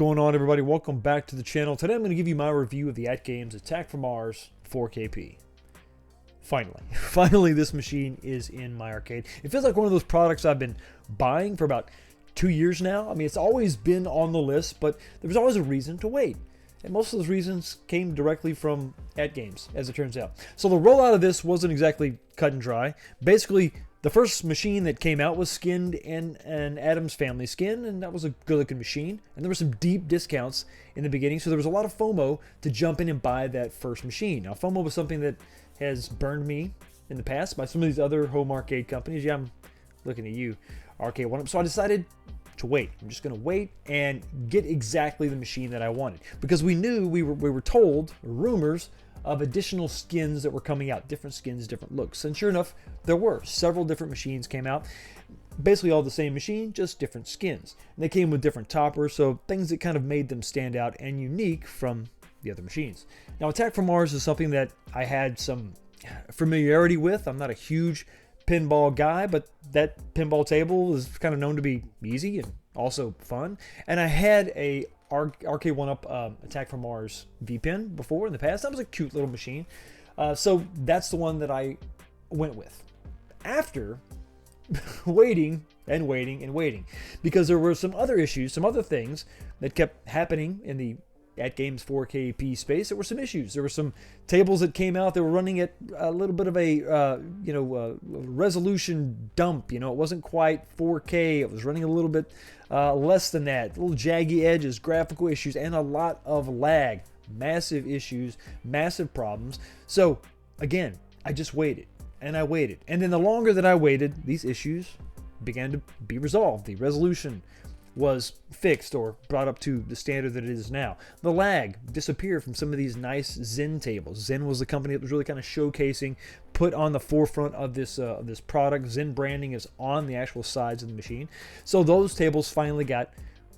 going on, everybody? Welcome back to the channel. Today I'm going to give you my review of the AtGames Attack From Mars 4KP. Finally this machine is in my arcade. It feels like one of those products I've been buying for about 2 years now. I mean, it's always been on the list, but there was always a reason to wait. And most of those reasons came directly from AtGames, as it turns out. So the rollout of this wasn't exactly cut and dry. Basically, the first machine that came out was skinned in an Addams Family skin, and that was a good-looking machine. And there were some deep discounts in the beginning, so there was a lot of FOMO to jump in and buy that first machine. Now, FOMO was something that has burned me in the past by some of these other home arcade companies. Yeah, I'm looking at you, Arcade One Up. So I decided to wait. I'm just going to wait and get exactly the machine that I wanted, because we knew we were told rumors of additional skins that were coming out, different skins, different looks. And sure enough, there were several different machines came out, basically all the same machine, just different skins. And they came with different toppers, so things that kind of made them stand out and unique from the other machines. Now, Attack from Mars is something that I had some familiarity with. I'm not a huge pinball guy, but that pinball table is kind of known to be easy and also fun. And I had a Arcade One Up Attack from Mars V-Pin before in the past. That was a cute little machine. So that's the one that I went with. After waiting and waiting and waiting, because there were some other issues, some other things that kept happening in the AtGames 4KP space. There were some issues. There were some tables that came out that were running at a little bit of a resolution dump. It wasn't quite 4K. It was running a little bit less than that. Little jaggy edges, graphical issues, and a lot of lag. Massive issues, massive problems. So again, I just waited and I waited. And then the longer that I waited, these issues began to be resolved. The resolution was fixed or brought up to the standard that it is now. The lag disappeared from some of these nice Zen tables. Zen was the company that was really kind of showcasing, put on the forefront of this product. Zen branding is on the actual sides of the machine. So those tables finally got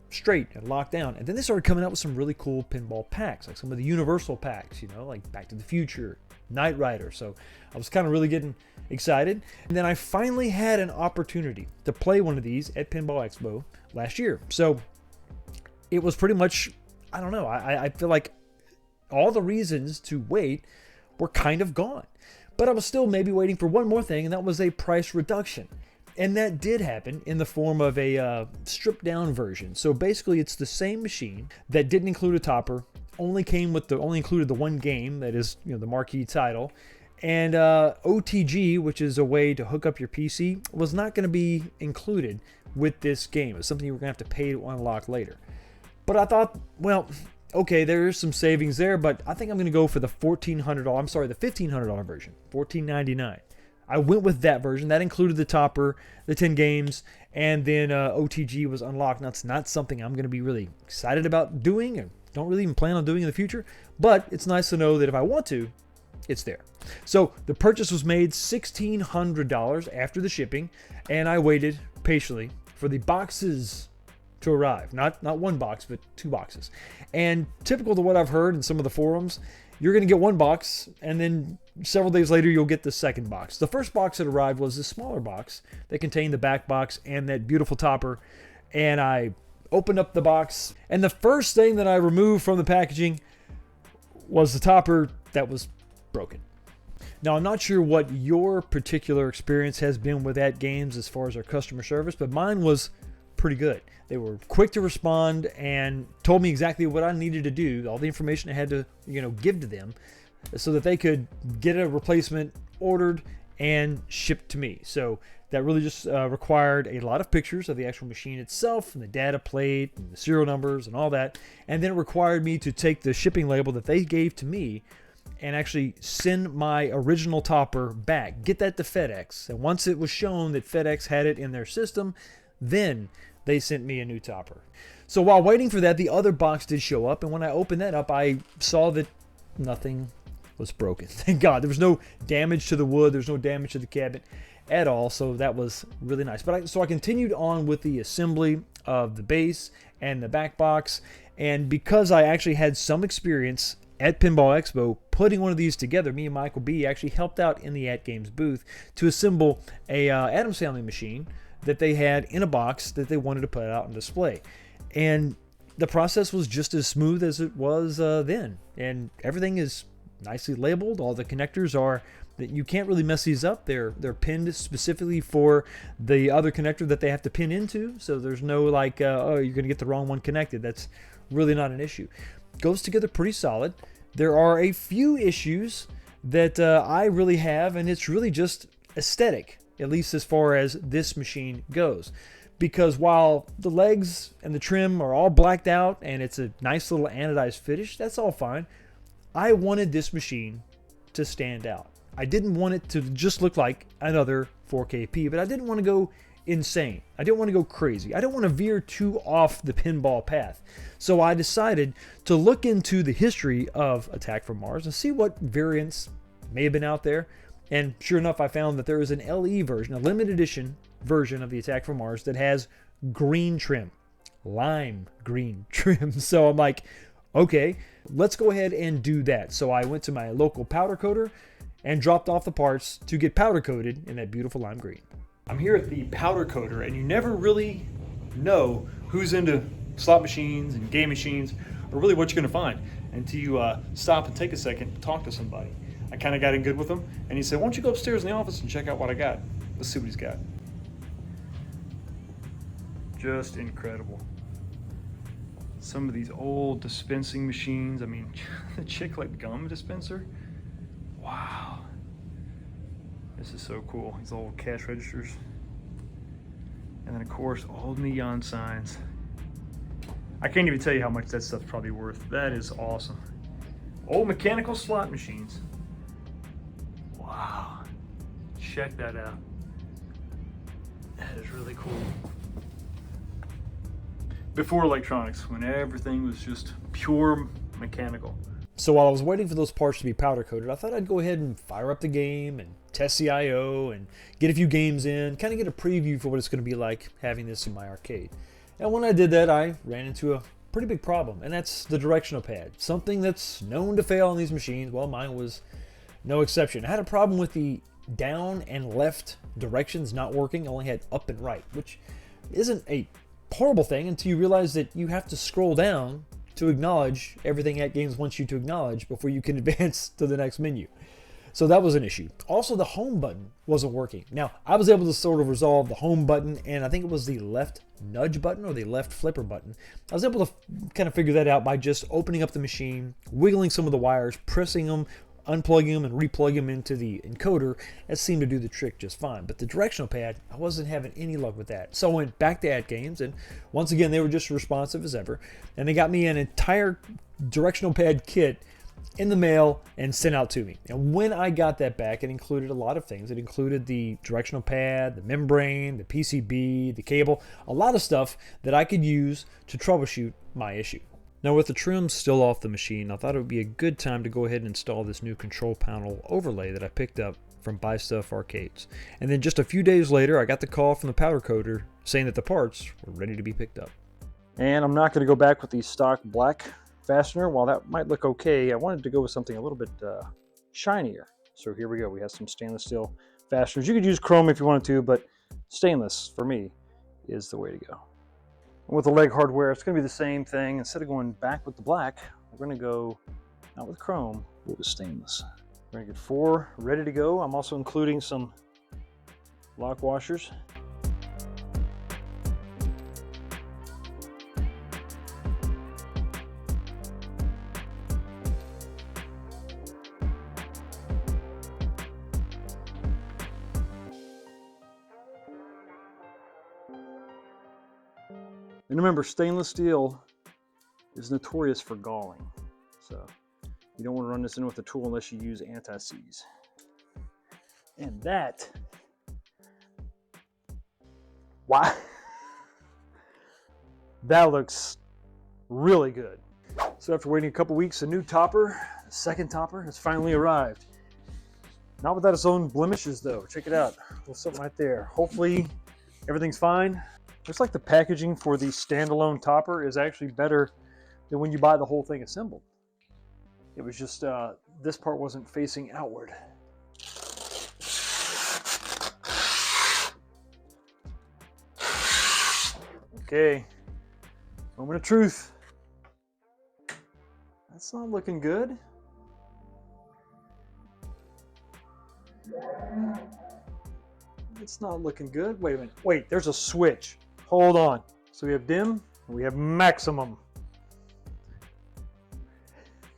straight and locked down. And then they started coming out with some really cool pinball packs, like some of the Universal packs, like Back to the Future, Knight Rider. So I was kind of really getting excited. And then I finally had an opportunity to play one of these at Pinball Expo last year. So it was pretty much, I don't know, I feel like all the reasons to wait were kind of gone. But I was still maybe waiting for one more thing, and that was a price reduction. And that did happen in the form of a stripped down version. So basically it's the same machine that didn't include a topper, only included the one game that is the marquee title. And OTG, which is a way to hook up your PC, was not going to be included with this game. It's something you were going to have to pay to unlock later. But I thought, well, okay, there is some savings there, but I think I'm going to go for the $1,500 version, $14.99. I went with that version. That included the topper, the 10 games, and then OTG was unlocked. Now, it's not something I'm going to be really excited about doing, and don't really even plan on doing in the future, but it's nice to know that if I want to, it's there. So the purchase was made $1,600 after the shipping, and I waited patiently for the boxes to arrive. Not one box, but 2 boxes. And typical to what I've heard in some of the forums, you're going to get one box, and then several days later you'll get the second box. The first box that arrived was the smaller box that contained the back box and that beautiful topper. And I opened up the box, and the first thing that I removed from the packaging was the topper that was broken. Now, I'm not sure what your particular experience has been with AtGames as far as our customer service, but mine was pretty good. They were quick to respond and told me exactly what I needed to do, all the information I had to, give to them so that they could get a replacement ordered and shipped to me. So that really just required a lot of pictures of the actual machine itself and the data plate and the serial numbers and all that. And then it required me to take the shipping label that they gave to me and actually send my original topper back, get that to FedEx. And once it was shown that FedEx had it in their system, then they sent me a new topper. So while waiting for that, the other box did show up, and when I opened that up, I saw that nothing was broken. Thank God. There was no damage to the wood, there was no damage to the cabinet at all, so that was really nice. So I continued on with the assembly of the base and the back box, and because I actually had some experience at Pinball Expo putting one of these together, me and Michael B actually helped out in the AtGames booth to assemble a Addams Family machine that they had in a box that they wanted to put out on display. And the process was just as smooth as it was then. And everything is nicely labeled. All the connectors are, that you can't really mess these up. They're pinned specifically for the other connector that they have to pin into. So there's no like, oh, you're going to get the wrong one connected. That's really not an issue. Goes together pretty solid. There are a few issues that I really have, and it's really just aesthetic, at least as far as this machine goes. Because while the legs and the trim are all blacked out and it's a nice little anodized finish, that's all fine. I wanted this machine to stand out. I didn't want it to just look like another 4KP, but I didn't want to go insane. I didn't want to go crazy. I didn't want to veer too off the pinball path. So I decided to look into the history of Attack from Mars and see what variants may have been out there. And sure enough, I found that there is an LE version, a limited edition version of the Attack from Mars that has green trim, lime green trim. So I'm like, okay, let's go ahead and do that. So I went to my local powder coater and dropped off the parts to get powder coated in that beautiful lime green. I'm here at the powder coater, and you never really know who's into slot machines and game machines, or really what you're going to find until you stop and take a second and talk to somebody. I kind of got in good with him, and he said, why don't you go upstairs in the office and check out what I got? Let's see what he's got. Just incredible. Some of these old dispensing machines. I mean, the chick like gum dispenser. Wow. This is so cool. These old cash registers. And then of course, old neon signs. I can't even tell you how much that stuff's probably worth. That is awesome. Old mechanical slot machines. Wow. Check that out. That is really cool. Before electronics, when everything was just pure mechanical. So while I was waiting for those parts to be powder coated, I thought I'd go ahead and fire up the game and test the I/O and get a few games in, kind of get a preview for what it's going to be like having this in my arcade. And when I did that, I ran into a pretty big problem, and that's the directional pad. Something that's known to fail on these machines. Well, mine was no exception. I had a problem with the down and left directions not working. I only had up and right, which isn't a horrible thing until you realize that you have to scroll down to acknowledge everything AtGames wants you to acknowledge before you can advance to the next menu. So that was an issue. Also, the home button wasn't working. Now, I was able to sort of resolve the home button, and I think it was the left nudge button or the left flipper button. I was able to kind of figure that out by just opening up the machine, wiggling some of the wires, pressing them, unplugging them, and replugging them into the encoder. That seemed to do the trick just fine. But the directional pad, I wasn't having any luck with that. So I went back to AtGames, and once again, they were just responsive as ever. And they got me an entire directional pad kit in the mail and sent out to me. And when I got that back, it included a lot of things. It included the directional pad, the membrane, the PCB, the cable, a lot of stuff that I could use to troubleshoot my issue. Now, with the trim still off the machine, I thought it would be a good time to go ahead and install this new control panel overlay that I picked up from Buy Stuff Arcades. And then just a few days later, I got the call from the powder coater saying that the parts were ready to be picked up. And I'm not going to go back with the stock black fastener. While that might look okay, I wanted to go with something a little bit shinier. So here we go. We have some stainless steel fasteners. You could use chrome if you wanted to, but stainless for me is the way to go. And with the leg hardware, it's going to be the same thing. Instead of going back with the black, we're going to go not with chrome, but with stainless. We're going to get 4 ready to go. I'm also including some lock washers. And remember, stainless steel is notorious for galling. So you don't want to run this in with a tool unless you use anti-seize. And that, wow, that looks really good. So after waiting a couple weeks, a new topper, a second topper, has finally arrived. Not without its own blemishes though. Check it out, a little something right there. Hopefully everything's fine. Looks like the packaging for the standalone topper is actually better than when you buy the whole thing assembled. It was just, this part wasn't facing outward. Okay, moment of truth. That's not looking good. It's not looking good. Wait a minute. Wait, there's a switch. Hold on. So we have dim, and we have maximum.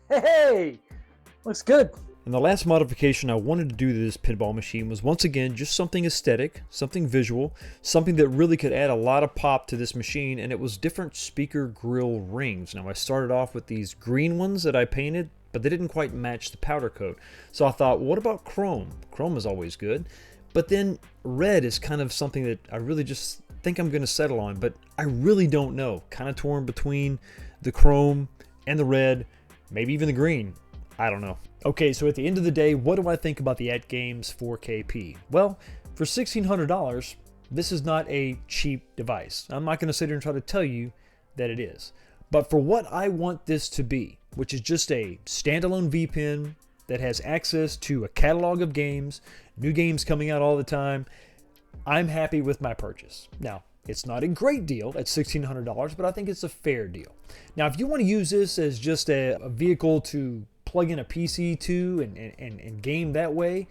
Hey! Looks good. And the last modification I wanted to do to this pinball machine was once again just something aesthetic, something visual, something that really could add a lot of pop to this machine, and it was different speaker grill rings. Now I started off with these green ones that I painted, but they didn't quite match the powder coat. So I thought, what about chrome? Chrome is always good. But then red is kind of something that I really just think I'm going to settle on, but I really don't know. Kind of torn between the chrome and the red, maybe even the green. I don't know. Okay, so at the end of the day, what do I think about the AtGames 4KP? Well, for $1,600, this is not a cheap device. I'm not going to sit here and try to tell you that it is. But for what I want this to be, which is just a standalone VPN that has access to a catalog of games, new games coming out all the time, I'm happy with my purchase. Now, it's not a great deal at $1,600, but I think it's a fair deal. Now, if you want to use this as just a vehicle to plug in a PC to and game that way,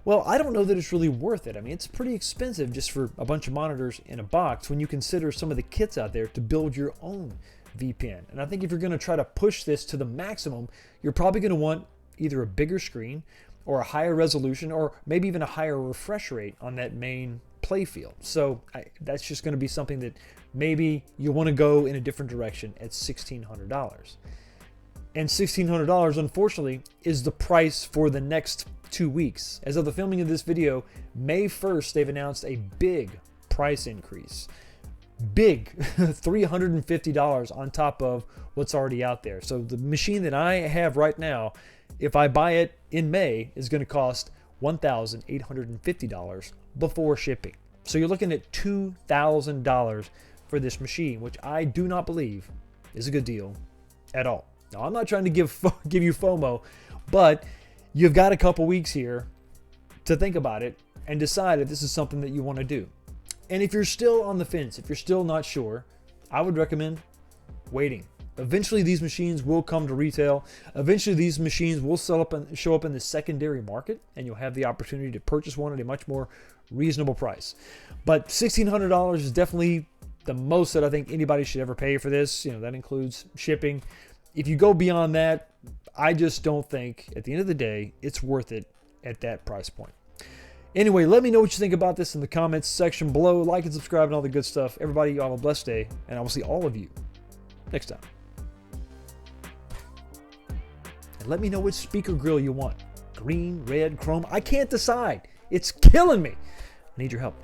well, I don't know that it's really worth it. I mean, it's pretty expensive just for a bunch of monitors in a box when you consider some of the kits out there to build your own VPN. And I think if you're going to try to push this to the maximum, you're probably going to want either a bigger screen or a higher resolution or maybe even a higher refresh rate on that main play field. So that's just going to be something that maybe you want to go in a different direction at $1,600. And $1,600, unfortunately, is the price for the next 2 weeks. As of the filming of this video, May 1st, they've announced a big price increase. Big, $350 on top of what's already out there. So the machine that I have right now, if I buy it in May, is going to cost $1,850 before shipping. So you're looking at $2,000 for this machine, which I do not believe is a good deal at all. Now, I'm not trying to give you FOMO, but you've got a couple weeks here to think about it and decide if this is something that you want to do. And if you're still on the fence, if you're still not sure, I would recommend waiting. Eventually, these machines will come to retail. Eventually, these machines will show up in the secondary market, and you'll have the opportunity to purchase one at a much more reasonable price. But $1,600 is definitely the most that I think anybody should ever pay for this. You know, that includes shipping. If you go beyond that, I just don't think, at the end of the day, it's worth it at that price point. Anyway, let me know what you think about this in the comments section below. Like and subscribe and all the good stuff. Everybody, you have a blessed day, and I will see all of you next time. And let me know which speaker grill you want. Green, red, chrome. I can't decide. It's killing me. I need your help.